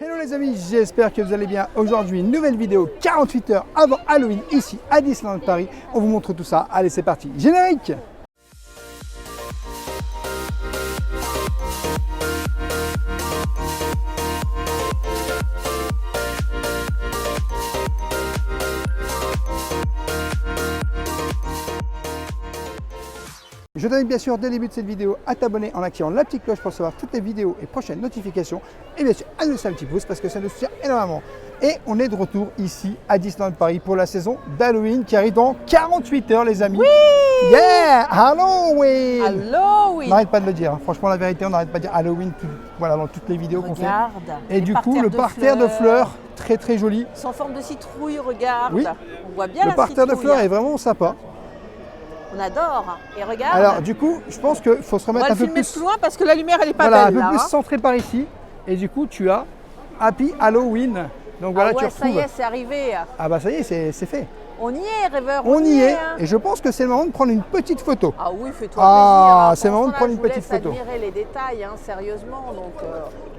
Hello les amis, j'espère que vous allez bien. Aujourd'hui, nouvelle vidéo 48 heures avant Halloween ici à Disneyland Paris. On vous montre tout ça. Allez, c'est parti. Générique! Je t'invite bien sûr dès le début de cette vidéo à t'abonner en activant la petite cloche pour recevoir toutes les vidéos et prochaines notifications. Et bien sûr à nous laisser un petit pouce parce que ça nous soutient énormément. Et on est de retour ici à Disneyland Paris pour la saison d'Halloween qui arrive dans 48 heures les amis. Oui! Yeah! Halloween! Halloween! On n'arrête pas de le dire. Franchement la vérité, on n'arrête pas de dire Halloween voilà, dans toutes les vidéos qu'on fait. Et du coup le parterre de fleurs, très très joli. Sans forme de citrouille, regarde. Oui. On voit bien le la parterre de fleurs est vraiment sympa. On adore. Et regarde. Alors du coup, je pense qu'il faut se remettre un peu plus loin parce que la lumière elle est pas voilà, belle. Un peu là, plus centré par ici. Et du coup, tu as Happy Halloween. Donc voilà, ouais, tu retrouves. ça y est, c'est arrivé. Ah bah ça y est, c'est fait. On y est, rêveur. On y est. Hein. Et je pense que c'est le moment de prendre une petite photo. Ah oui, fais-toi plaisir. Ah, c'est le moment de prendre une petite photo. Admirer les détails, hein, sérieusement. Donc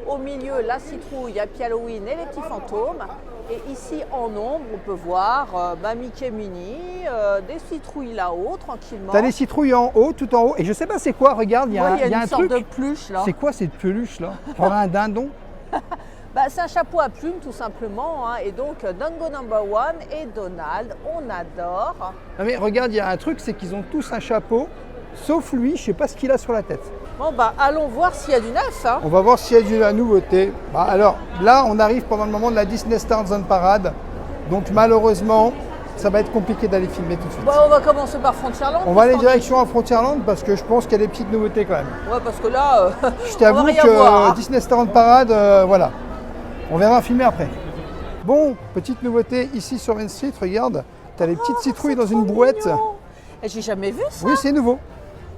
au milieu, la citrouille, Happy Halloween et les petits fantômes. Et ici, en ombre, on peut voir Mickey Minnie, des citrouilles là-haut, tranquillement. Tu as des citrouilles en haut, tout en haut. Et je sais pas c'est quoi, regarde, il y a une un sorte truc. de peluche là. C'est quoi cette peluche là? On a un dindon. Bah, c'est un chapeau à plumes tout simplement. Hein. Et donc, Dango Number One et Donald, on adore. Ah mais regarde, il y a un truc, c'est qu'ils ont tous un chapeau, sauf lui, je sais pas ce qu'il a sur la tête. Bon, bah, allons voir s'il y a du neuf. Hein. On va voir s'il y a de la nouveauté. Bah, alors là, on arrive pendant le moment de la Disney Star Zone Parade. Donc malheureusement, ça va être compliqué d'aller filmer tout de suite. Bon, on va commencer par Frontierland. On va aller direction à Frontierland parce que je pense qu'il y a des petites nouveautés quand même. Ouais, parce que là, je t'avoue que Disney Star Parade, voilà. On verra filmer après. Bon, petite nouveauté ici sur Main Street, regarde. Tu as les petites citrouilles dans une brouette. J'ai jamais vu ça. Oui, c'est nouveau.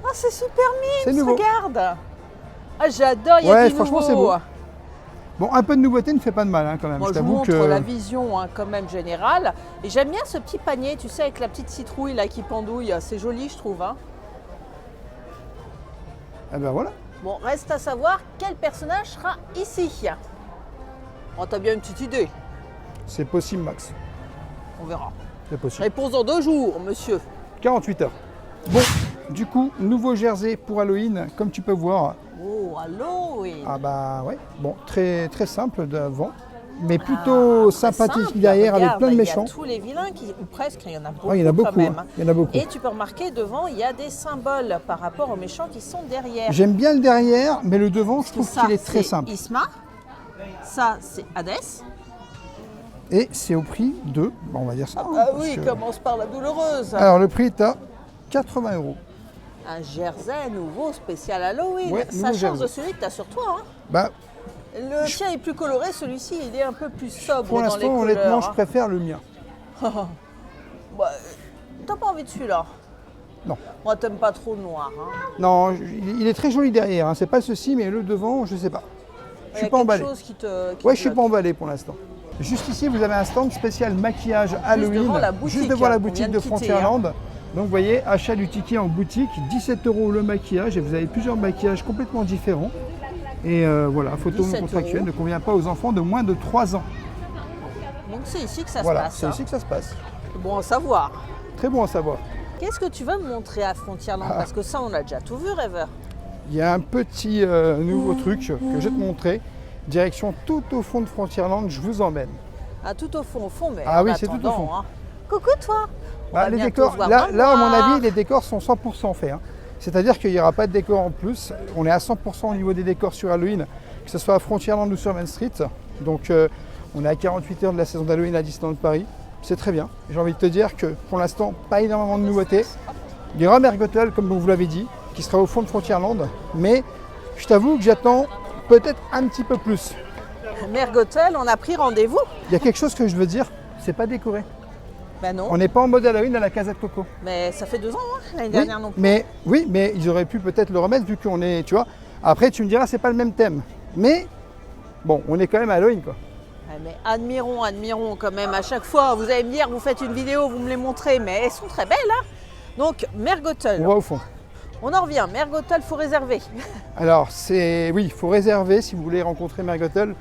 Ah, c'est super C'est mignon, nouveau. Regarde. Ah, j'adore, il y a du franchement, nouveau. c'est beau. Bon, un peu de nouveauté ne fait pas de mal hein, quand même. Moi, je montre la vision hein, quand même générale. Et j'aime bien ce petit panier, tu sais, avec la petite citrouille là qui pendouille. C'est joli, je trouve. Hein. Eh ben voilà. Bon, reste à savoir quel personnage sera ici. Oh, t'as bien une petite idée? C'est possible, Max. On verra. C'est possible. Réponse dans 2 jours, monsieur. 48 heures. Bon, du coup, nouveau jersey pour Halloween, comme tu peux voir. Oh, Halloween. Ah bah ouais. Bon, très très simple devant, mais plutôt sympathique simple, derrière, regarde, avec plein de méchants. Il y a tous les vilains, ou presque, il y en a beaucoup, il y en a beaucoup quand même. Il y en a beaucoup. Et tu peux remarquer, devant, il y a des symboles par rapport aux méchants qui sont derrière. J'aime bien le derrière, mais le devant, je trouve qu'il est très simple. Isma. Ça, c'est Hades. Et c'est au prix de, bon, on va dire ça. Ah oui, commence par la douloureuse. Alors le prix est à 80 €. Un jersey nouveau spécial Halloween. Ouais, ça change de celui que tu as sur toi. Hein. Bah, le tien est plus coloré, celui-ci il est un peu plus sobre pour dans les l'instant, couleurs. honnêtement, je préfère le mien. Bah, t'as pas envie de celui-là? Non. Moi, t'aimes pas trop le noir. Hein. Non, il est très joli derrière. Hein. C'est pas ceci, mais le devant, je sais pas. Je suis pas emballé. Ouais, je suis pas emballé pour l'instant. Juste ici, vous avez un stand spécial maquillage Halloween, juste devant la boutique de Frontierland. Donc vous voyez, achat du ticket en boutique, 17 € le maquillage et vous avez plusieurs maquillages complètement différents. Et voilà, photo non contractuelle ne convient pas aux enfants de moins de 3 ans. Donc c'est ici que ça se voilà, passe. c'est ici que ça se passe. Bon à savoir. Très bon à savoir. Qu'est-ce que tu vas me montrer à Frontierland? Parce que ça, on a déjà tout vu, rêveur. Il y a un petit nouveau truc que je vais te montrer. Direction tout au fond de Frontierland, je vous emmène. Ah, tout au fond, mais ah oui, c'est tout au fond. Hein. Coucou toi. Bah, les décors, là, à mon avis, les décors sont 100% faits. Hein. C'est-à-dire qu'il n'y aura pas de décor en plus. On est à 100% au niveau des décors sur Halloween, que ce soit à Frontierland ou sur Main Street. Donc on est à 48 heures de la saison d'Halloween à Disneyland Paris. C'est très bien. J'ai envie de te dire que pour l'instant, pas énormément de nouveautés. Il y aura Mergotel, comme vous l'avez dit, qui sera au fond de Frontierland. Mais je t'avoue que j'attends peut-être un petit peu plus. Mergotel, on a pris rendez-vous. Il y a quelque chose que je veux dire, c'est pas décoré. Ben non. On n'est pas en mode Halloween à la Casa de Coco. Mais ça fait 2 ans, hein, l'année dernière non plus. Mais ils auraient pu peut-être le remettre vu qu'on est, tu vois. Après, tu me diras, c'est pas le même thème. Mais bon, on est quand même à Halloween, quoi. Mais admirons quand même à chaque fois. Vous allez me dire, vous faites une vidéo, vous me les montrez, mais elles sont très belles. Hein. Donc, Mergotel. On va au fond. On en revient. Mergotel, il faut réserver. Alors, oui, il faut réserver si vous voulez rencontrer Mergotel.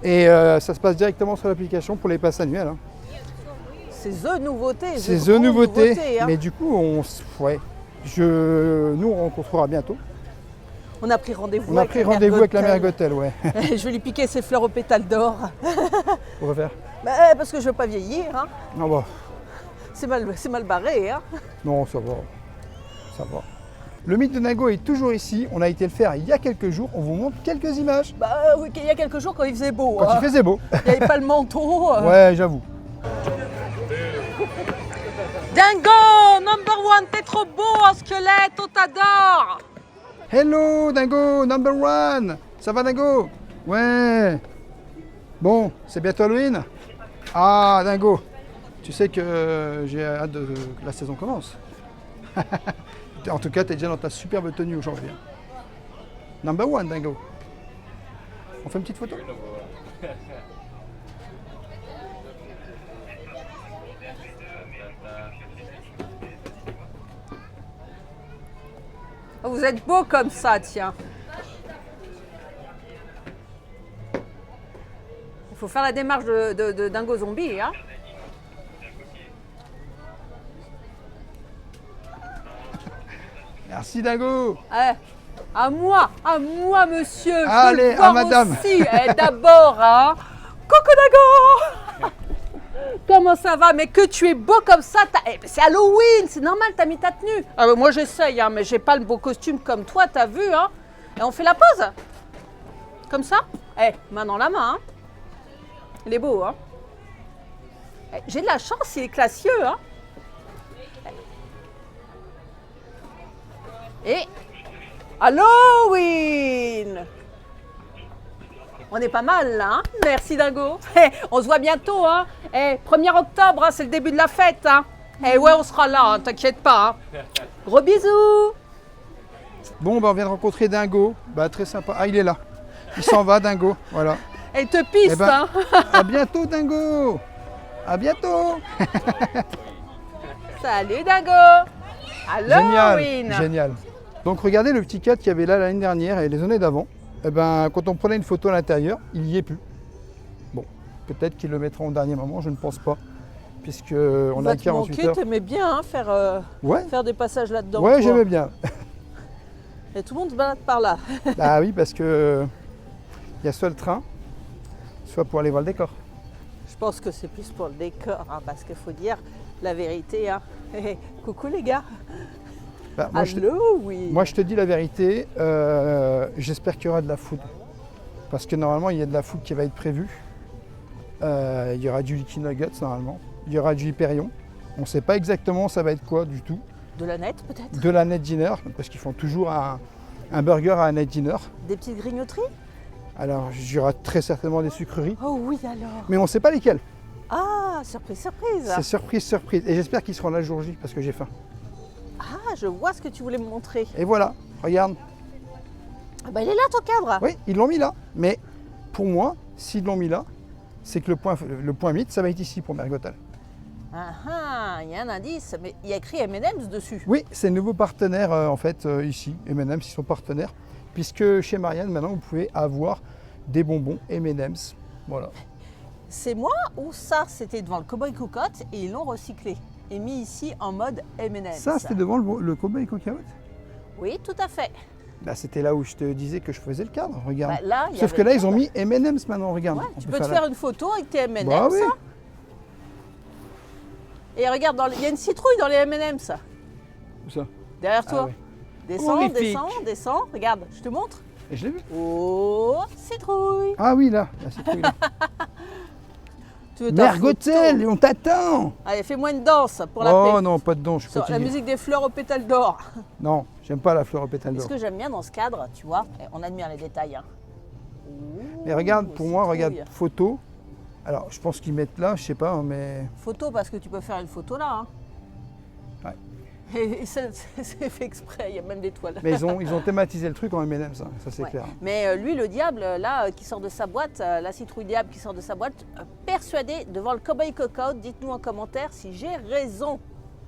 Et ça se passe directement sur l'application pour les passes annuelles. Hein. C'est The Nouveauté. C'est The Nouveauté. Hein. Mais du coup, nous, on rencontrera bientôt. On a pris rendez-vous avec la mère Gothel, ouais. Je vais lui piquer ses fleurs aux pétales d'or. Pourquoi faire? Parce que je veux pas vieillir. Hein. Non, bah. C'est mal barré. Hein. Non, ça va. Ça va. Le mythe de Dingo est toujours ici. On a été le faire il y a quelques jours. On vous montre quelques images. Oui, il y a quelques jours quand il faisait beau. Quand il faisait beau. Il n'y avait pas le manteau. Ouais, j'avoue. Dingo, number one, t'es trop beau en squelette, on t'adore. Hello Dingo, number one. Ça va Dingo? Ouais. Bon, c'est bientôt Halloween. Ah Dingo, tu sais que j'ai hâte que la saison commence. En tout cas, tu es déjà dans ta superbe tenue aujourd'hui. Number one Dingo. On fait une petite photo? Vous êtes beau comme ça, tiens. Il faut faire la démarche de Dingo Zombie, hein. Merci Dingo. À moi, monsieur. Allez, à madame. Aussi. D'abord, hein. Coucou Dingo. Comment ça va? Mais que tu es beau comme ça. C'est Halloween, c'est normal, t'as mis ta tenue. Moi j'essaye, hein, mais j'ai pas le beau costume comme toi, t'as vu, hein. Et on fait la pause. Comme ça. Main dans la main. Hein. Il est beau, hein. J'ai de la chance, il est classieux, hein. Et Halloween! On est pas mal là, hein? Merci Dingo. On se voit bientôt, hein? 1er octobre, hein, c'est le début de la fête, hein? Ouais, on sera là, hein, t'inquiète pas. Hein. Gros bisous! Bon, on vient de rencontrer Dingo. Très sympa. Ah, il est là. Il s'en va, Dingo. Voilà. Il te pisse, hein? À bientôt, Dingo! À bientôt! Salut Dingo! Halloween! Génial. Donc regardez le petit cadre qu'il y avait là l'année dernière et les années d'avant. Quand on prenait une photo à l'intérieur, il n'y est plus. Bon, peut-être qu'ils le mettront au dernier moment, je ne pense pas. Puisqu'on a 48 heures. T'aimais bien hein, faire des passages là-dedans. Ouais, j'aimais bien. Et tout le monde se balade par là. Ah oui, parce que il y a soit le train, soit pour aller voir le décor. Je pense que c'est plus pour le décor, hein, parce qu'il faut dire la vérité. Hein. Coucou les gars. Moi, je te dis la vérité, j'espère qu'il y aura de la food. Parce que normalement, il y a de la food qui va être prévue. Il y aura du Licky Nuggets normalement. Il y aura du Hyperion. On ne sait pas exactement ça va être quoi du tout. De la net peut-être? De la net dinner, parce qu'ils font toujours un burger à un net dinner. Des petites grignoteries? Alors, il y aura très certainement des sucreries. Oh oui alors. Mais on ne sait pas lesquelles. Ah, surprise, surprise. C'est surprise, surprise. Et j'espère qu'ils seront là le jour J, parce que j'ai faim. Ah, je vois ce que tu voulais me montrer. Et voilà, regarde. Ah bah il est là ton cadre. Oui, ils l'ont mis là. Mais pour moi, s'ils l'ont mis là, c'est que le point mythe, ça va être ici pour Mère Gothel. Il y a un indice, mais il y a écrit M&M's dessus. Oui, c'est un nouveau partenaire en fait ici. M&M's, ils sont partenaires. Puisque chez Marianne, maintenant, vous pouvez avoir des bonbons M&M's. Voilà. C'est moi ou ça, c'était devant le Cowboy Cocotte et ils l'ont recyclé et mis ici en mode M&M's. Ça, c'était devant le Cowboy Cocotte? Oui, tout à fait. C'était là où je te disais que je faisais le cadre, regarde. Sauf que là, ils ont mis M&M's maintenant, regarde. Ouais, tu peux te faire une photo avec tes M&M's. Oui. Et regarde, il y a une citrouille dans les M&M's. Où ça? Derrière toi. Ouais. Descends. Regarde, je te montre. Et je l'ai vu. Oh, citrouille. Ah oui, là, la citrouille. Là. Mère Gothel, on t'attend. Allez, fais-moi une danse pour la paix. Oh non, pas de danse, je suis fatigué. La musique des fleurs aux pétales d'or. Non, j'aime pas la fleur aux pétales d'or. Ce que j'aime bien dans ce cadre, tu vois, on admire les détails. Hein. Mais regarde, pour moi, regarde, photo. Alors, je pense qu'ils mettent là, je sais pas, mais... Photo, parce que tu peux faire une photo là. Hein. Ouais. Et c'est fait exprès, il y a même des toiles. Mais ils ont thématisé le truc en M&M, ça c'est clair. Mais lui, le diable, là, qui sort de sa boîte, la citrouille diable qui sort de sa boîte, persuadé devant le Cowboy Cocotte, dites-nous en commentaire si j'ai raison.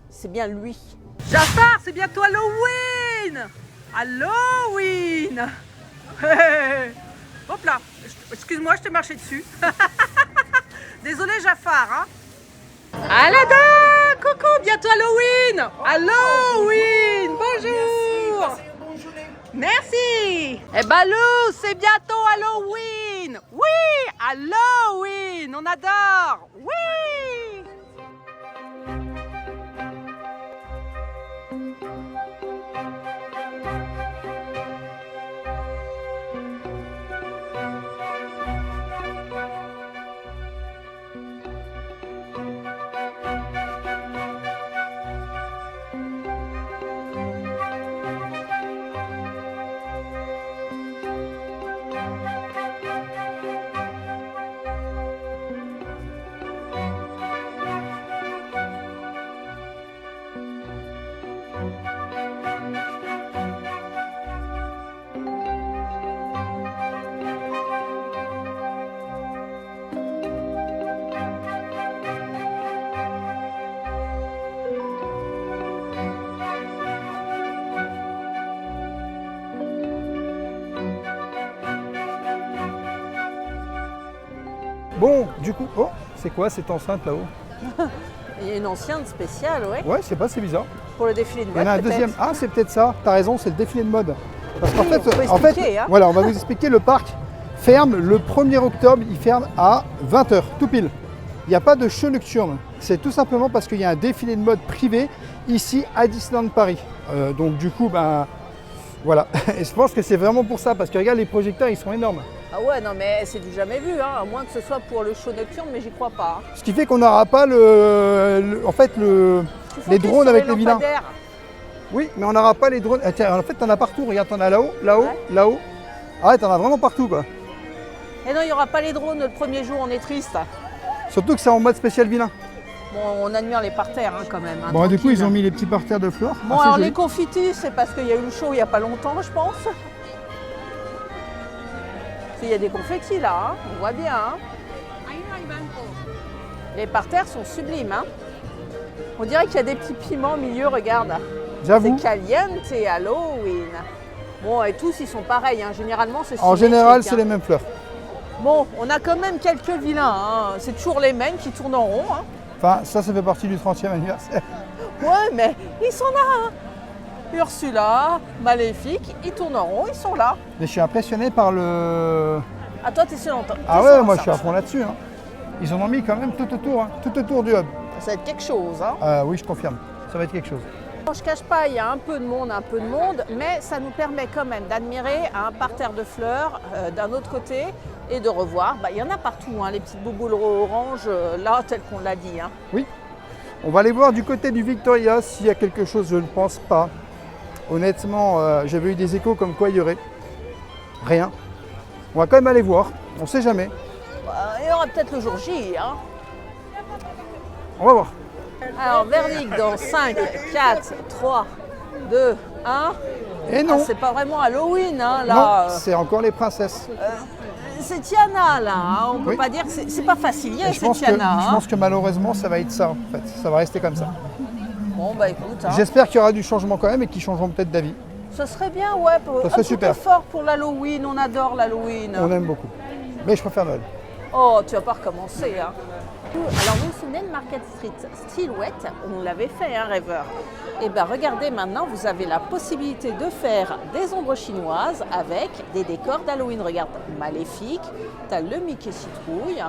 C'est bien lui. Jafar, c'est bientôt Halloween! Halloween! Hop là, Excuse-moi, je t'ai marché dessus. Désolé, Jafar. Hein. Alada, coucou, bientôt Halloween. Halloween, bonjour. Merci. Eh ben Lou, c'est bientôt Halloween. Oui, Halloween, on adore. Oui. Bon, du coup, oh, c'est quoi cette enceinte là-haut? Il y a une ancienne spéciale, ouais. Ouais, je sais pas, c'est bizarre. Pour le défilé de Il mode. y en a un peut-être. deuxième. Ah, c'est peut-être ça. T'as raison, c'est le défilé de mode. Parce qu'en Oui, fait, on peut expliquer, hein. voilà, on va vous expliquer. Le parc ferme le 1er octobre. Il ferme à 20h, tout pile. Il n'y a pas de show nocturne. C'est tout simplement parce qu'il y a un défilé de mode privé ici à Disneyland Paris. Donc du coup, ben voilà. Et je pense que c'est vraiment pour ça, parce que regarde, les projecteurs, ils sont énormes. Ah ouais, non mais c'est du jamais vu, hein, à moins que ce soit pour le show nocturne, mais j'y crois pas. Hein. Ce qui fait qu'on n'aura pas les drones avec les vilains. Oui, mais on n'aura pas les drones. Ah, tiens, en fait, t'en as partout. Regarde, t'en as là-haut, là-haut, Ouais. là-haut. Ah ouais, t'en as vraiment partout, quoi. Et non, il n'y aura pas les drones le premier jour, on est triste. Surtout que c'est en mode spécial vilain. Bon, on admire les parterres hein, quand même. Hein, Bon, du coup, tranquille. ils ont mis les petits parterres de fleurs. Bon, assez alors jolis. les confitis, c'est parce qu'il y a eu le show il n'y a pas longtemps, je pense. Il y a des confettis là, hein, on voit bien. Hein. Les parterres sont sublimes. Hein. On dirait qu'il y a des petits piments au milieu, regarde. J'avoue. C'est caliente et Halloween. Bon, et tous ils sont pareils, hein. Généralement c'est En symétrique, général, c'est hein. les mêmes fleurs. Bon, on a quand même quelques vilains. Hein. C'est toujours les mêmes qui tournent en rond. Hein. Enfin, ça fait partie du 30e anniversaire. Ouais, mais ils sont là. Hein. Ursula, Maléfique, ils tournent en rond, ils sont là. Mais je suis impressionné par le... Ah, toi, t'es sur longtemps. Ah ouais, moi je suis à fond là-dessus. Hein. Ils en ont mis quand même tout autour du hub. Ça va être quelque chose. Hein. Oui, je confirme. Ça va être quelque chose. Je ne cache pas, il y a un peu de monde, mais ça nous permet quand même d'admirer un parterre de fleurs d'un autre côté et de revoir. Bah, il y en a partout, hein, les petites bouboules oranges, là, tel qu'on l'a dit. Hein. Oui. On va aller voir du côté du Victoria s'il y a quelque chose, je ne pense pas. Honnêtement, j'avais eu des échos comme quoi il y aurait rien. On va quand même aller voir, on ne sait jamais. Il y aura peut-être le jour J. Hein. On va voir. Alors, verdict dans 5, 4, 3, 2, 1. Et non, c'est pas vraiment Halloween, hein, là. non, c'est encore les princesses. C'est Tiana, là. Hein. On peut Oui. pas dire que c'est pas facile, Et c'est Tiana. je Hein. pense que malheureusement, ça va être ça en fait. Ça va rester comme ça. Bon, bah écoute. Hein. J'espère qu'il y aura du changement quand même et qu'ils changeront peut-être d'avis. Ce serait bien, ouais. Pour, Ça serait un super. petit effort pour l'Halloween, on adore l'Halloween. On aime beaucoup. Mais je préfère Noël. Oh, tu vas pas recommencer, hein. Alors, vous vous souvenez de Market Street Silhouette? On l'avait fait, hein, rêveur. Et bien, regardez, maintenant, vous avez la possibilité de faire des ombres chinoises avec des décors d'Halloween. Regarde, Maléfique, tu as le Mickey Citrouille.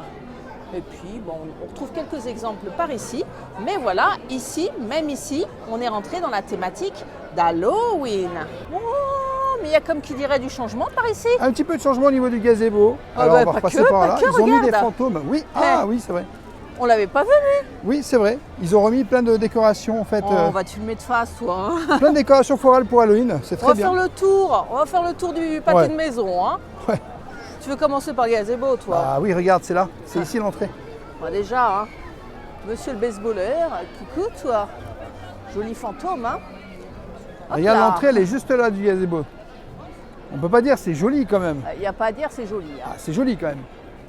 Et puis, bon, on retrouve quelques exemples par ici. Mais voilà, ici, même ici, on est rentré dans la thématique d'Halloween. Oh, mais il y a comme qui dirait du changement par ici. Un petit peu de changement au niveau du gazebo. Ah Alors bah, on va pas repasser que, par pas là. que, Ils ont mis des regarde. fantômes. Oui, ah oui, c'est vrai. On l'avait pas vu, lui. Oui, c'est vrai. Ils ont remis plein de décorations en fait. Oh, on va te filmer de face, toi. Hein. Plein de décorations florales pour Halloween. C'est On va très bien. faire le tour. On va faire le tour du pâté Ouais. de maison. Hein. Ouais. Tu veux commencer par le gazebo, toi? Ah oui, regarde, c'est là. C'est ici l'entrée. Bah, déjà, hein. Monsieur le baseballeur, coucou, toi. Joli fantôme, hein. Hop Regarde là. l'entrée, elle est juste là du gazebo. On peut pas dire, c'est joli quand même. Il n'y a pas à dire, c'est joli. Hein. Ah, c'est joli quand même.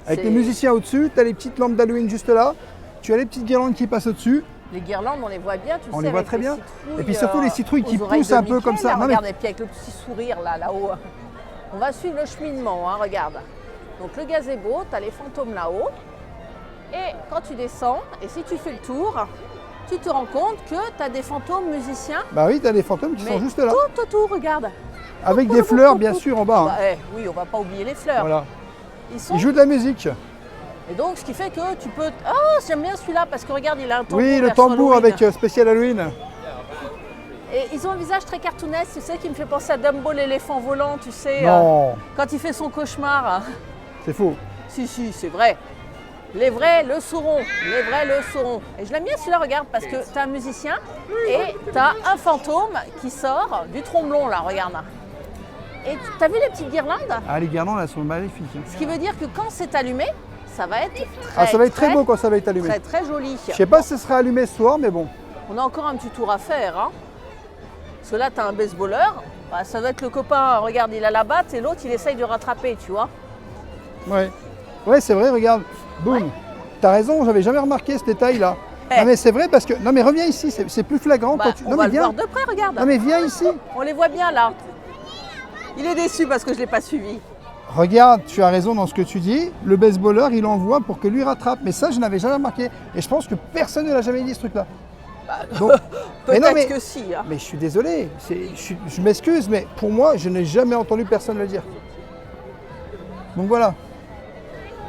Avec C'est- les musiciens au-dessus, tu as les petites lampes d'Halloween juste là. Tu as les petites guirlandes qui passent au-dessus. Les guirlandes, on les voit bien, tu On sais. les voit avec très bien. citrouilles, Et puis surtout les citrouilles qui aux oreilles poussent de un peu Mickey, comme ça. là, Non, mais- regarde, et puis avec le petit sourire là-haut. On va suivre le cheminement, hein, regarde. Donc le gazebo, tu as les fantômes là-haut. Et quand tu descends, et si tu fais le tour, tu te rends compte que tu as des fantômes musiciens. Bah oui, tu as des fantômes qui sont juste là. Tout autour, regarde. Avec des fleurs, bien sûr, en bas. Bah, oui, on va pas oublier les fleurs. Voilà. Ils jouent de la musique. Et donc, ce qui fait que tu peux... Ah, j'aime bien celui-là, parce que regarde, il a un tambour. Oui, le tambour avec spécial Halloween. Et ils ont un visage très cartoonesque, tu sais, qui me fait penser à Dumbo l'éléphant volant, tu sais. Non. Quand il fait son cauchemar. C'est faux. Si, c'est vrai. Les vrais le sauront, les vrais le sauront. Et je l'aime bien celui-là, regarde, parce que tu as un musicien et tu as un fantôme qui sort du tromblon, là, regarde. Et tu as vu les petites guirlandes? Ah, les guirlandes, elles sont magnifiques. Hein. Ce qui veut dire que quand c'est allumé, ça va être ça va être très beau quand ça va être allumé. Très joli. Je sais pas si ce sera allumé ce soir, mais bon. On a encore un petit tour à faire. Hein. Parce que là, tu as un baseballeur. Bah, ça va être le copain, regarde, il a la batte et l'autre, il essaye de rattraper, tu vois. Ouais, c'est vrai, regarde. Boum. Ouais. T'as raison, j'avais jamais remarqué ce détail-là. Non mais c'est vrai parce que... Non mais reviens ici, c'est plus flagrant quand tu... On va le voir de près, regarde. Non mais viens ici. On les voit bien là. Il est déçu parce que je ne l'ai pas suivi. Regarde, tu as raison dans ce que tu dis. Le baseballeur, il envoie pour que lui rattrape. Mais ça, je n'avais jamais remarqué. Et je pense que personne ne l'a jamais dit ce truc-là. Peut-être que si. Hein. Mais je suis désolé. Je m'excuse, mais pour moi, je n'ai jamais entendu personne le dire. Donc voilà.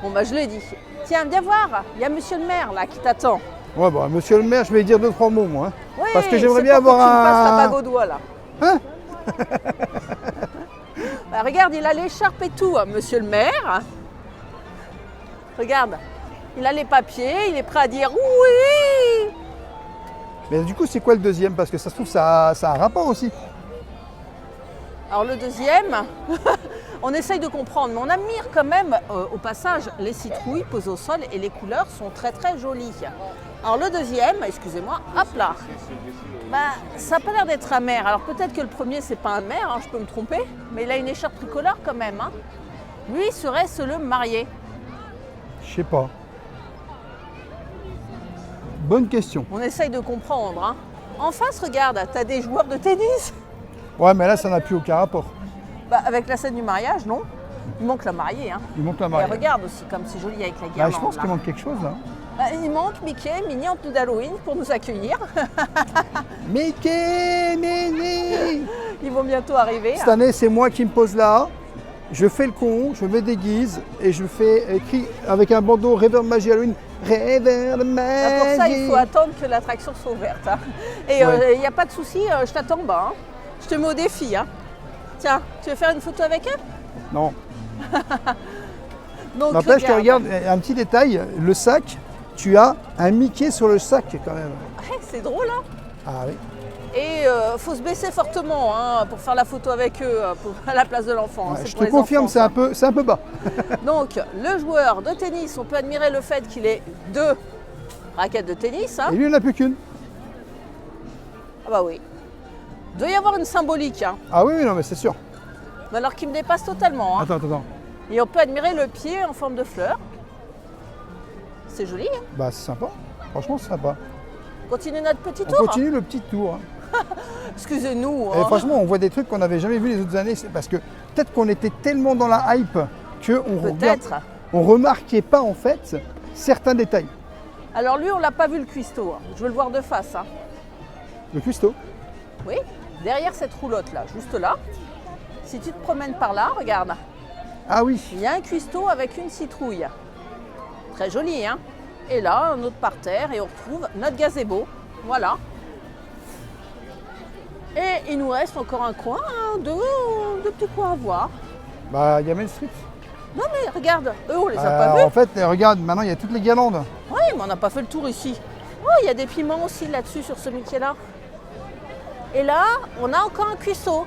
Bon bah je l'ai dit. Tiens, viens voir, il y a monsieur le maire là qui t'attend. Ouais, bah monsieur le maire, je vais dire 2-3 mots moi. Hein. Oui, parce que j'aimerais bien avoir un... Tu me passes ta bague au doigt là. Hein? Bah, regarde, il a l'écharpe et tout, hein, monsieur le maire. Regarde, il a les papiers, il est prêt à dire oui. Mais du coup, c'est quoi le deuxième? Parce que ça se trouve, ça a un rapport aussi. Alors le deuxième, on essaye de comprendre, mais on admire quand même au passage les citrouilles posées au sol et les couleurs sont très très jolies. Alors le deuxième, excusez-moi, hop là, bah, ça n'a pas l'air d'être un maire. Alors peut-être que le premier c'est pas un maire, hein, je peux me tromper, mais il a une écharpe tricolore quand même. Hein. Lui serait-ce le marié? Je sais pas. Bonne question. On essaye de comprendre. Hein. En face, regarde, tu as des joueurs de tennis. Ouais, mais là, ça n'a plus aucun rapport. Bah, avec la scène du mariage, non. Il manque la mariée. Hein. Il manque la mariée. Et regarde aussi, comme c'est joli avec la guirlande. Bah, je pense qu'il manque quelque chose, là. Bah, il manque Mickey, Minnie en tenue d'Halloween pour nous accueillir. Mickey, Minnie. Ils vont bientôt arriver. Cette année, c'est moi qui me pose là. Je fais le con, je me déguise et je fais écrit avec un bandeau Rêveur de magie Halloween. Rêveur de magie. Bah, pour ça, il faut attendre que l'attraction soit ouverte. Hein. Et il n'y a pas de souci, je t'attends en bas. Hein. Je te mets au défi. Hein. Tiens, tu veux faire une photo avec elle? Non. Donc, n'empêche que regarde, un petit détail, le sac, tu as un Mickey sur le sac quand même. Ouais, c'est drôle, hein. Ah oui. Et faut se baisser fortement hein, pour faire la photo avec eux à la place de l'enfant. Ouais, je te confirme, c'est un peu bas. Donc, le joueur de tennis, on peut admirer le fait qu'il ait 2 raquettes de tennis. Hein. Et lui, il n'en a plus qu'une. Ah bah oui. Il doit y avoir une symbolique. Hein. Ah oui, non, mais c'est sûr. Mais alors qu'il me dépasse totalement. Hein. Attends. Et on peut admirer le pied en forme de fleur. C'est joli. Hein. Bah, c'est sympa. Franchement, c'est sympa. Continue notre petit tour. On continue le petit tour. Hein. Excusez-nous. Hein. Franchement, on voit des trucs qu'on n'avait jamais vus les autres années. C'est parce que peut-être qu'on était tellement dans la hype qu'on ne remarquait pas en fait certains détails. Alors lui, on l'a pas vu le cuistot. Hein. Je veux le voir de face. Hein. Le cuistot? Oui, derrière cette roulotte là, juste là. Si tu te promènes par là, regarde. Ah oui. Il y a un cuistot avec une citrouille. Très joli, hein. Et là, un autre par terre et on retrouve notre gazebo. Voilà. Et il nous reste encore un coin, hein, deux petits coins à voir. Bah, il y a Main Street. Non mais regarde, eux on les a pas vus. En fait, regarde, maintenant il y a toutes les guirlandes. Oui, mais on n'a pas fait le tour ici. Oh, il y a des piments aussi là-dessus sur ce Mickey-là. Et là, on a encore un cuistot.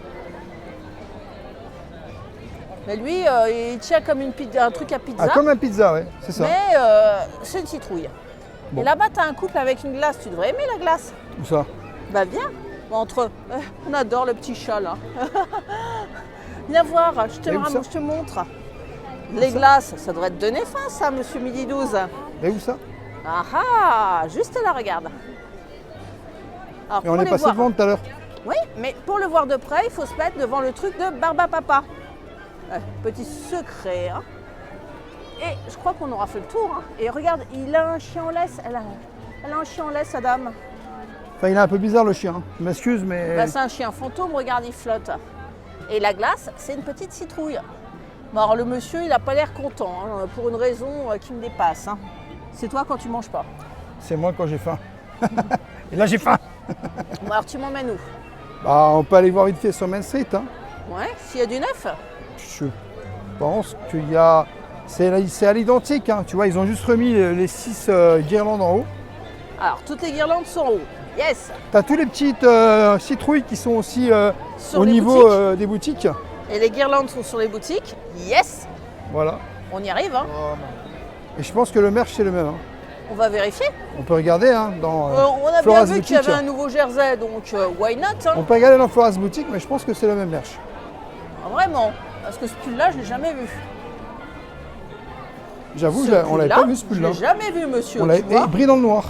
Mais lui, il tient comme un truc à pizza. Ah, comme un pizza, ouais, c'est ça. Mais c'est une citrouille. Bon. Et là-bas, tu as un couple avec une glace. Tu devrais aimer la glace. Où ça? Bah viens. Bon, on adore le petit chat là. Viens voir, je te montre. Les glaces, ça devrait te donner faim ça, monsieur Midi 12. Et où ça? Ah ah, juste là, regarde. Alors, et on est passé devant tout à l'heure. Oui, mais pour le voir de près, il faut se mettre devant le truc de Barbapapa. Petit secret. Hein. Et je crois qu'on aura fait le tour. Hein. Et regarde, il a un chien en laisse. Elle a un chien en laisse, sa dame. Enfin, il est un peu bizarre le chien. Je m'excuse, mais... Bah, c'est un chien fantôme, regarde, il flotte. Et la glace, c'est une petite citrouille. Bon, alors le monsieur, il n'a pas l'air content, hein, pour une raison qui me dépasse. Hein. C'est toi quand tu manges pas. C'est moi quand j'ai faim. Et là, j'ai faim. Bon, alors tu m'emmènes où? Bah, on peut aller voir vite fait sur Main Street. Hein. Ouais, s'il y a du neuf. Je pense qu'il y a... C'est à l'identique, hein. Tu vois, ils ont juste remis les 6 guirlandes en haut. Alors, toutes les guirlandes sont en haut. Yes. Tu as tous les petites citrouilles qui sont aussi Sur au les niveau des boutiques. Et les guirlandes sont sur les boutiques. Yes. Voilà. On y arrive, hein. Et je pense que le merch, c'est le même. Hein. On va vérifier. On peut regarder hein, dans On a bien Flora's vu qu'il y Boutique. avait un nouveau jersey, donc why not, hein. On peut regarder dans Flora's Boutique, mais je pense que c'est le même merch. Vraiment. Parce que ce pull-là, je ne l'ai jamais vu. J'avoue, Ce on l'avait pull-là, pas vu ce Je pull-là. l'ai jamais vu, monsieur. On tu l'avait vois. et brille dans le noir.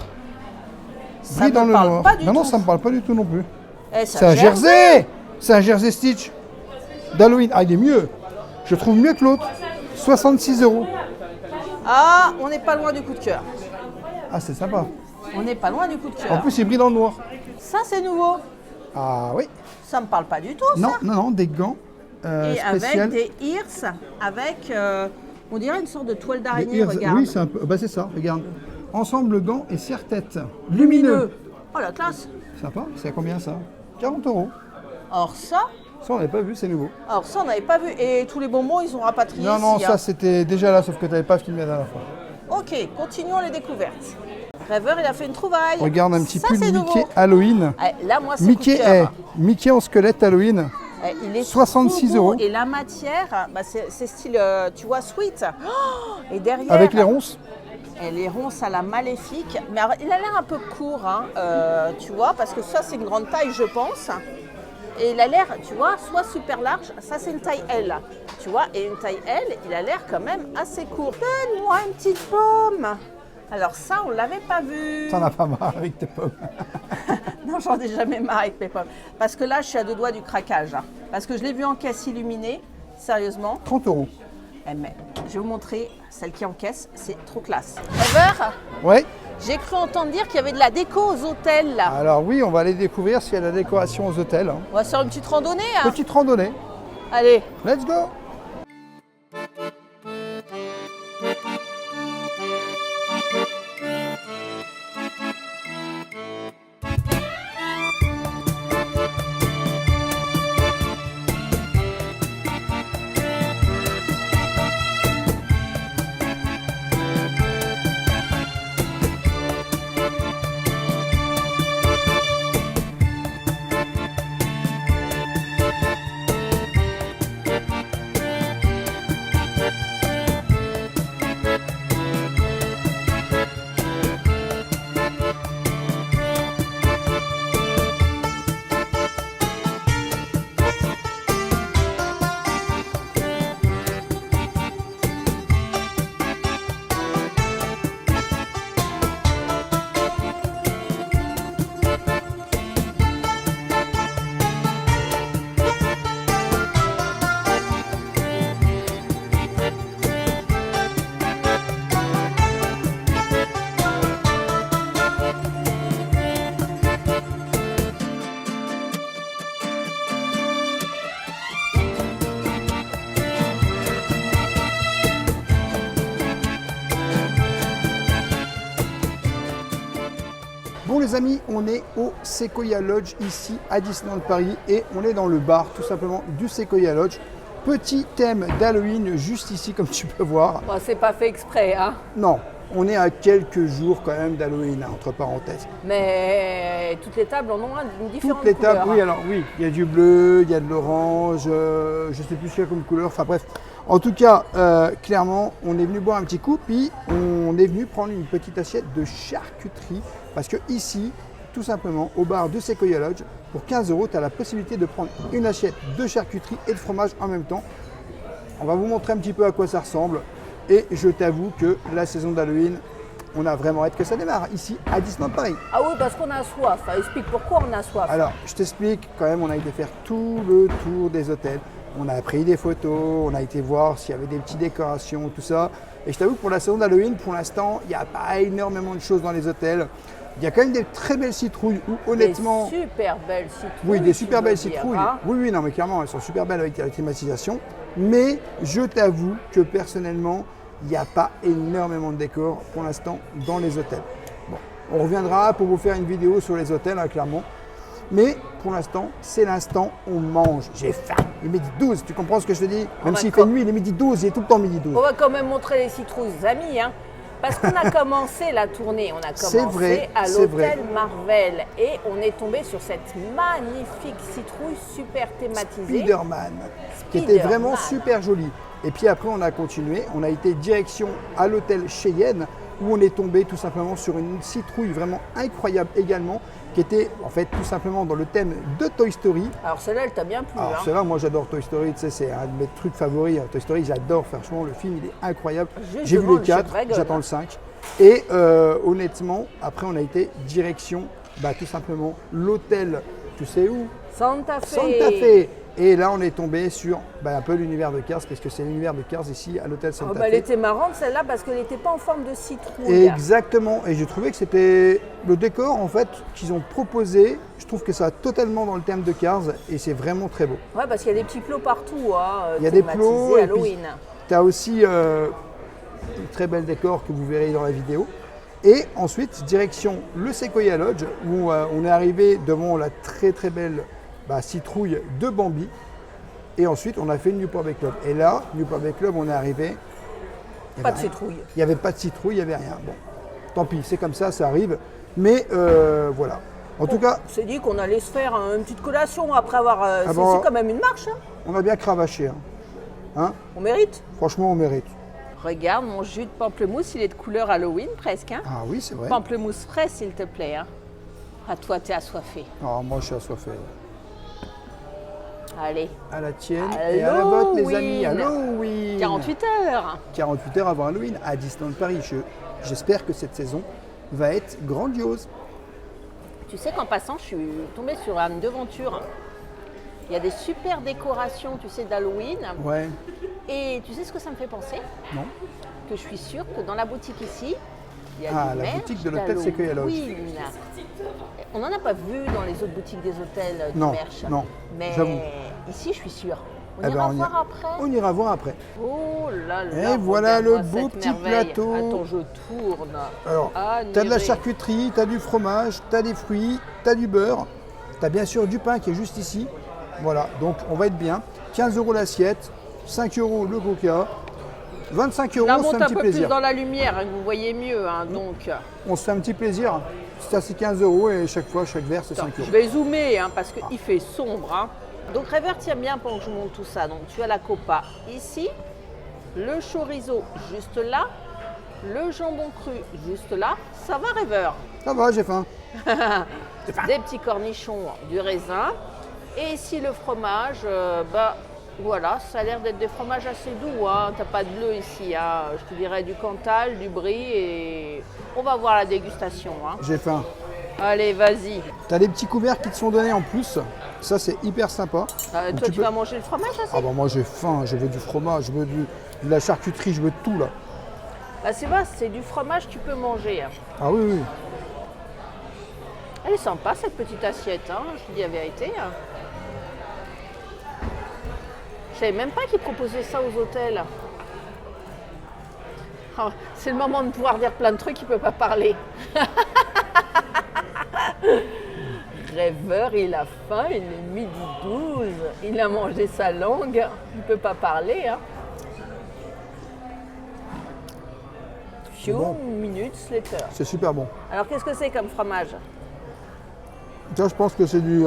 Ça Brille me dans le parle noir. pas du non, tout. ça me parle pas du tout non plus. Eh, C'est un jersey. C'est un jersey Stitch d'Halloween. Ah, il est mieux. Je trouve mieux que l'autre. 66 €. Ah, on n'est pas loin du coup de cœur. Ah, c'est sympa. On n'est pas loin du coup de En cœur. plus, il brille dans le noir. Ça, c'est nouveau. Ah oui. Ça me parle pas du tout, Non, ça. non, des gants Et spéciaux. avec des ears, avec, on dirait une sorte de toile Des d'araignée, ears. regarde. Oui, c'est un peu. Bah, c'est ça, regarde. Ensemble gants et serre-tête. Lumineux. Oh, la classe. Sympa. C'est à combien ça? 40 €. Alors ça, Ça, on n'avait pas vu, c'est nouveau. on n'avait pas vu. Et tous les bonbons, ils sont rapatriés Non, non, ici, ça hein. c'était déjà là, sauf que tu n'avais pas filmé la dernière fois. Ok, continuons les découvertes. Rêveur, il a fait une trouvaille. Regarde un petit Ça, pull c'est Mickey nouveau. Halloween. Eh, là, moi, c'est Mickey, coup de cœur. Mickey en squelette Halloween. Eh, il est 66 trop beau. €. Et la matière, bah, c'est style, tu vois, sweet. Oh, et derrière, Avec les ronces. et les ronces à la maléfique. Mais alors, il a l'air un peu court, hein, tu vois, parce que ça, c'est une grande taille, je pense. Et il a l'air, tu vois, soit super large, ça c'est une taille L, tu vois, et une taille L, il a l'air quand même assez court. Donne-moi une petite pomme. Alors ça, on l'avait pas vu. T'en as pas marre avec tes pommes. Non, j'en ai jamais marre avec mes pommes. Parce que là, je suis à 2 doigts du craquage. Hein. Parce que je l'ai vu en caisse illuminée, sérieusement. 30 €. Eh, mais je vais vous montrer celle qui est en caisse, c'est trop classe. Ever, Ouais. j'ai cru entendre dire qu'il y avait de la déco aux hôtels là. Alors oui, on va aller découvrir s'il y a de la décoration aux hôtels. Hein. On va se faire une petite randonnée. Hein. Petite randonnée. Allez. Let's go. Bon les amis, on est au Sequoia Lodge ici à Disneyland Paris et on est dans le bar tout simplement du Sequoia Lodge. Petit thème d'Halloween juste ici comme tu peux voir. Bon, c'est pas fait exprès, hein. Non, on est à quelques jours quand même d'Halloween hein, entre parenthèses. Mais toutes les tables en ont une différente Toutes les tables, couleur, oui hein. alors oui, il y a du bleu, il y a de l'orange, je sais plus ce qu'il y a comme couleur, enfin bref. En tout cas, clairement, on est venu boire un petit coup, puis on est venu prendre une petite assiette de charcuterie. Parce que ici, tout simplement, au bar de Sequoia Lodge, pour 15 €, tu as la possibilité de prendre une assiette de charcuterie et de fromage en même temps. On va vous montrer un petit peu à quoi ça ressemble. Et je t'avoue que la saison d'Halloween, on a vraiment hâte que ça démarre ici à Disneyland Paris. Ah oui, parce qu'on a soif. Ça explique pourquoi on a soif. Alors, je t'explique, quand même, on a été faire tout le tour des hôtels. On a pris des photos, on a été voir s'il y avait des petites décorations, tout ça. Et je t'avoue que pour la saison d'Halloween, pour l'instant, il n'y a pas énormément de choses dans les hôtels. Il y a quand même des très belles citrouilles où honnêtement… Des super belles citrouilles. Oui, des super belles dire, citrouilles. Hein. Oui, non, mais clairement, elles sont super belles avec la climatisation. Mais je t'avoue que personnellement, il n'y a pas énormément de décors pour l'instant dans les hôtels. Bon, on reviendra pour vous faire une vidéo sur les hôtels, hein, clairement. Mais pour l'instant, c'est l'instant, on mange. J'ai faim. Il est midi 12, tu comprends ce que je te dis? Même s'il fait nuit, il est midi 12, il est tout le temps midi 12. On va quand même montrer les citrouilles, amis. Hein. Parce qu'on a commencé la tournée, on a commencé à l'hôtel Marvel et on est tombé sur cette magnifique citrouille super thématisée. Spider-Man, qui était vraiment super jolie. Et puis après, on a continué, on a été direction à l'hôtel Cheyenne où on est tombé tout simplement sur une citrouille vraiment incroyable également, qui était en fait tout simplement dans le thème de Toy Story. Alors celle-là, elle t'a bien plu. Alors celle-là, moi j'adore Toy Story, tu sais, c'est un de mes trucs favoris. Toy Story, j'adore, franchement, le film il est incroyable. J'ai vu les 4, j'attends le 5. Et honnêtement, après on a été direction, tout simplement l'hôtel, tu sais où? Santa Fe. Santa Fe. Et là, on est tombé sur un peu l'univers de Cars, parce que c'est l'univers de Cars ici à l'hôtel Santa Fe. Elle était marrante celle-là parce qu'elle n'était pas en forme de citrouille. Exactement. Et j'ai trouvé que c'était le décor en fait qu'ils ont proposé. Je trouve que ça va totalement dans le thème de Cars et c'est vraiment très beau. Ouais, parce qu'il y a des petits plots partout. Hein, il y a des plots. Halloween. Tu as aussi un très bel décor que vous verrez dans la vidéo. Et ensuite, direction le Sequoia Lodge où on est arrivé devant la très très belle citrouille de Bambi. Et ensuite, on a fait le Newport Bay Club. Et là, Newport Bay Club, on est arrivé. Pas de citrouille. Il n'y avait pas de citrouille, il n'y avait rien. Bon, tant pis, c'est comme ça arrive. Mais voilà. En tout cas. On s'est dit qu'on allait se faire une petite collation après avoir. C'est quand même une marche. Hein. On a bien cravaché. Hein. On mérite. Franchement, on mérite. Regarde, mon jus de pamplemousse, il est de couleur Halloween presque. Hein. Ah oui, c'est vrai. Pamplemousse frais, s'il te plaît. Hein. À toi, t'es assoiffé. Ah, moi, je suis assoiffé. Allez. À la tienne et à la vôtre, les amis. Halloween. 48 heures. 48 heures avant Halloween à Disneyland Paris. J'espère que cette saison va être grandiose. Tu sais qu'en passant, je suis tombée sur une devanture. Il y a des super décorations, tu sais, d'Halloween. Ouais. Et tu sais ce que ça me fait penser? Non. Que je suis sûre que dans la boutique ici, il y a la boutique de l'hôtel Sequoia Lodge. On n'en a pas vu dans les autres boutiques des hôtels du merch. Non, mais j'avoue. Ici, je suis sûre. On ira voir après. On ira voir après. Oh là là. Et voilà le beau petit plateau. Attends, je tourne. Alors, tu as de la charcuterie, tu as du fromage, tu as des fruits, tu as du beurre. Tu as bien sûr du pain qui est juste ici. Voilà, donc on va être bien. 15 € l'assiette, 5 € le coca. 25 €, c'est un petit plaisir. On monte un peu plus dans la lumière, hein, que vous voyez mieux. Hein, donc. On se fait un petit plaisir. Ça, c'est 15 € et chaque verre, c'est 5 €. Je vais zoomer hein, parce qu'il fait sombre. Hein. Donc, Rêveur, tiens bien pendant que je monte tout ça. Donc, tu as la copa ici, le chorizo juste là, le jambon cru juste là. Ça va, Rêveur? Ça va, j'ai faim. Des petits cornichons, du raisin. Et ici, le fromage, voilà, ça a l'air d'être des fromages assez doux. Hein. T'as pas de bleu ici. Hein. Je te dirais du Cantal, du Brie et on va voir la dégustation. Hein. J'ai faim. Allez, vas-y. Tu as des petits couverts qui te sont donnés en plus. Ça, c'est hyper sympa. Toi, tu vas manger le fromage aussi? Ah bah moi, j'ai faim. Je veux du fromage, je veux de la charcuterie, je veux de tout là. Bah, c'est vrai, c'est du fromage, tu peux manger. Hein. Ah oui, oui. Elle est sympa cette petite assiette, hein. Je te dis la vérité. Hein. Je savais même pas qu'ils proposaient ça aux hôtels. Oh, c'est le moment de pouvoir dire plein de trucs, il ne peut pas parler. Rêveur, il a faim, il est midi 12. Il a mangé sa langue, il ne peut pas parler. Hein. Few minutes later. C'est super bon. Alors qu'est-ce que c'est comme fromage? Ça, je pense que c'est du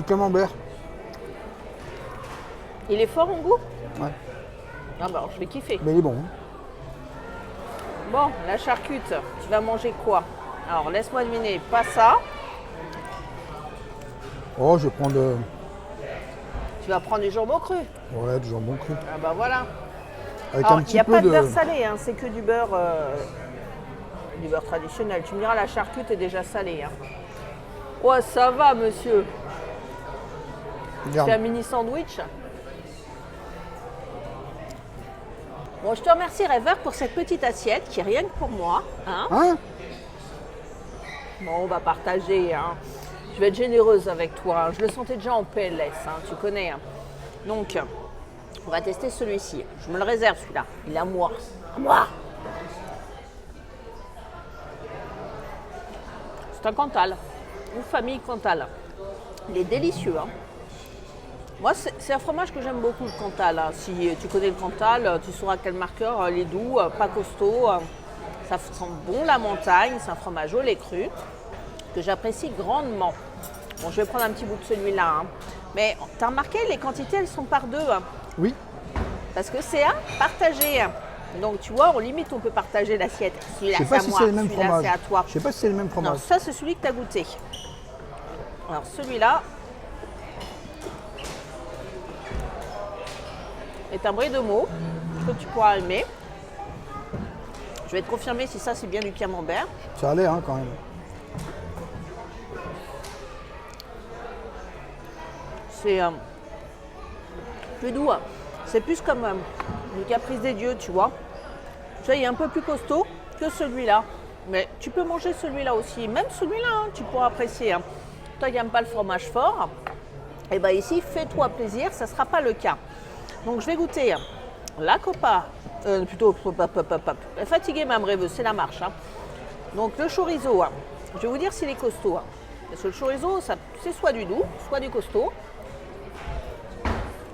camembert. Il est fort en goût? Ouais. Ah bah alors je vais kiffer. Mais il est bon. Hein. Bon, la charcute, tu vas manger quoi? Alors laisse-moi deviner, pas ça. Oh, je vais prendre Tu vas prendre du jambon cru. Ouais, du jambon cru. Ah bah voilà. Avec alors, un petit il n'y a peu pas de beurre salé, hein, c'est que du beurre traditionnel. Tu me diras, la charcute est déjà salée. Hein. Ouais, ça va, monsieur. Tu fais un mini sandwich? Bon, je te remercie Rêveur pour cette petite assiette qui est rien que pour moi. Hein. Hein? Bon, on va partager. Hein. Je vais être généreuse avec toi. Je le sentais déjà en PLS, hein, tu connais. Hein. Donc, on va tester celui-ci. Je me le réserve celui-là. Il est à moi. À moi. C'est un Cantal. Une famille Cantal. Il est délicieux. Hein. Moi, c'est un fromage que j'aime beaucoup, le Cantal. Hein. Si tu connais le Cantal, tu sauras quel marqueur. Il est doux, pas costaud. Ça sent bon la montagne. C'est un fromage au lait cru que j'apprécie grandement. Bon, je vais prendre un petit bout de celui-là. Hein. Mais tu as remarqué, les quantités, elles sont par deux. Hein. Oui. Parce que c'est à partager. Hein. Donc, tu vois, limite, on peut partager l'assiette. Celui-là, c'est à moi. Celui-là, c'est à toi. Je sais pas si c'est le même fromage. Non, ça, c'est celui que tu as goûté. Alors, celui-là est un brie de Meaux que tu pourras aimer. Je vais te confirmer si ça, c'est bien du camembert. Ça a l'air, hein, quand même. C'est plus doux. Hein. C'est plus comme le caprice des dieux, tu vois. Tu vois, il est un peu plus costaud que celui-là. Mais tu peux manger celui-là aussi. Même celui-là, hein, tu pourras apprécier. Hein. Toi qui n'aimes pas le fromage fort, et bien ici, fais-toi plaisir, ça ne sera pas le cas. Donc je vais goûter la Copa, fatiguée ma rêveuse, c'est la marche. Hein. Donc le chorizo, hein. Je vais vous dire s'il est costaud. Hein. Parce que le chorizo, c'est soit du doux, soit du costaud.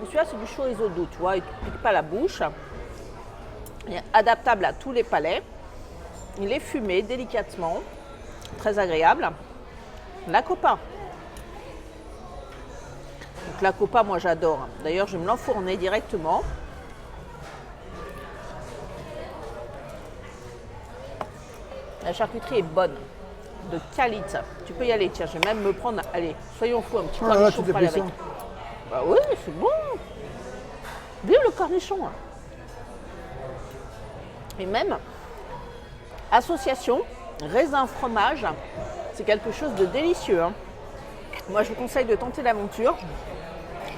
Celui-là, c'est du chorizo doux, tu vois, il ne pique pas la bouche. Il est adaptable à tous les palais. Il est fumé délicatement, très agréable. La Copa. Donc la Copa, moi j'adore. D'ailleurs, je vais me l'enfourner directement. La charcuterie est bonne, de qualité. Tu peux y aller, tiens, je vais même me prendre, allez, soyons fous, un petit cornichon pour aller avec. Bah oui, c'est bon. Vive le cornichon. Hein. Et même, association, raisin, fromage, c'est quelque chose de délicieux. Hein. Moi, je vous conseille de tenter l'aventure.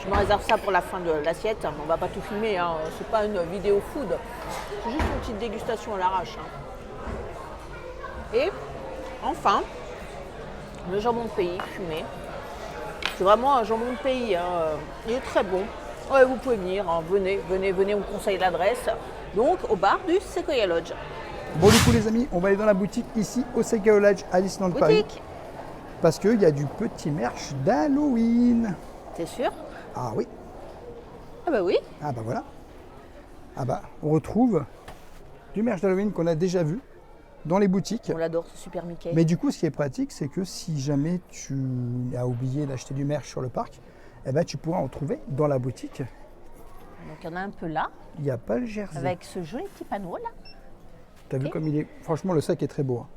Je me réserve ça pour la fin de l'assiette. On ne va pas tout filmer, hein. C'est pas une vidéo food. C'est juste une petite dégustation à l'arrache. Hein. Et enfin, le jambon de pays fumé. C'est vraiment un jambon de pays. Hein. Il est très bon. Ouais, vous pouvez venir. Hein. Venez, on vous conseille l'adresse. Donc, au bar du Sequoia Lodge. Bon, du coup, les amis, on va aller dans la boutique ici au Sequoia Lodge à Disneyland Paris. Parce qu'il y a du petit merch d'Halloween. T'es sûr? Ah oui. Ah bah oui. Ah bah voilà. Ah bah, on retrouve du merch d'Halloween qu'on a déjà vu dans les boutiques. On l'adore, ce Super Mickey. Mais du coup, ce qui est pratique, c'est que si jamais tu as oublié d'acheter du merch sur le parc, eh ben, tu pourras en trouver dans la boutique. Donc il y en a un peu là. Il n'y a pas le jersey. Avec ce joli petit panneau là. T'as vu comme il est. Franchement, le sac est très beau. Hein.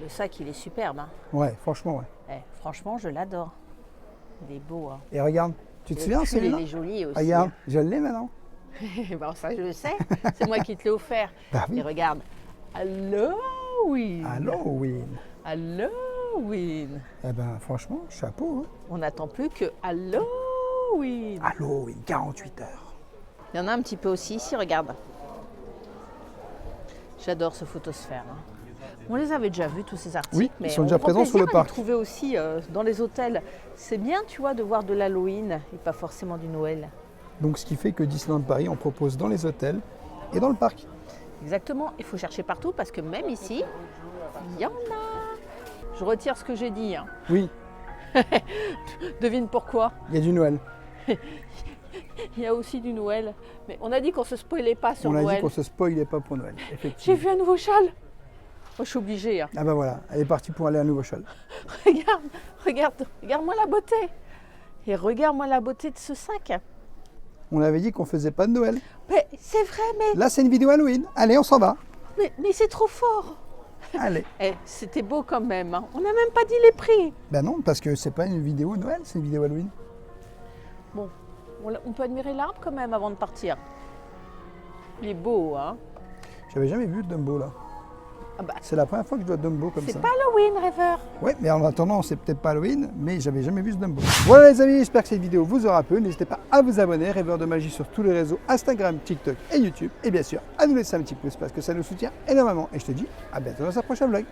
Le sac, il est superbe. Hein. Ouais, franchement, ouais. Franchement, je l'adore. Il est beau. Hein. Et regarde, tu te souviens, celui-là? Il est joli aussi. Regarde, je l'ai maintenant. Bon, ça, je le sais. C'est moi qui te l'ai offert. Bah oui. Et regarde. Halloween. Halloween. Halloween. Eh ben, franchement, chapeau. Hein. On n'attend plus que Halloween. Halloween, 48 heures. Il y en a un petit peu aussi ici, regarde. J'adore ce photosphère. Hein. On les avait déjà vus, tous ces articles. Oui, mais ils sont déjà présents sur le parc. On les trouvait aussi dans les hôtels. C'est bien, tu vois, de voir de l'Halloween et pas forcément du Noël. Donc, ce qui fait que Disneyland Paris, on propose dans les hôtels et dans le parc. Exactement. Il faut chercher partout parce que même ici, il y en a. Je retire ce que j'ai dit. Hein. Oui. Devine pourquoi. Il y a du Noël. Il y a aussi du Noël. Mais on a dit qu'on ne se spoilait pas sur Noël. On a dit qu'on ne se spoilait pas pour Noël, effectivement. J'ai vu un nouveau châle. Oh, je suis obligée. Hein. Ah ben voilà, elle est partie pour aller à un nouveau châle. Regarde-moi la beauté. Et regarde-moi la beauté de ce sac. On avait dit qu'on faisait pas de Noël. Mais c'est vrai, mais... Là, c'est une vidéo Halloween. Allez, on s'en va. Mais c'est trop fort. Allez. C'était beau quand même. Hein. On n'a même pas dit les prix. Ben non, parce que c'est pas une vidéo Noël, c'est une vidéo Halloween. Bon, on peut admirer l'arbre quand même avant de partir. Il est beau, hein. J'avais jamais vu de Dumbo là. Ah bah, C'est la première fois que je vois Dumbo comme ça. c'est pas Halloween, rêveur. Ouais, mais en attendant, c'est peut-être pas Halloween, mais j'avais jamais vu ce Dumbo. Voilà les amis, j'espère que cette vidéo vous aura plu. N'hésitez pas à vous abonner, Rêveur de Magie sur tous les réseaux Instagram, TikTok et YouTube. Et bien sûr, à nous laisser un petit pouce parce que ça nous soutient énormément. Et je te dis à bientôt dans un prochain vlog.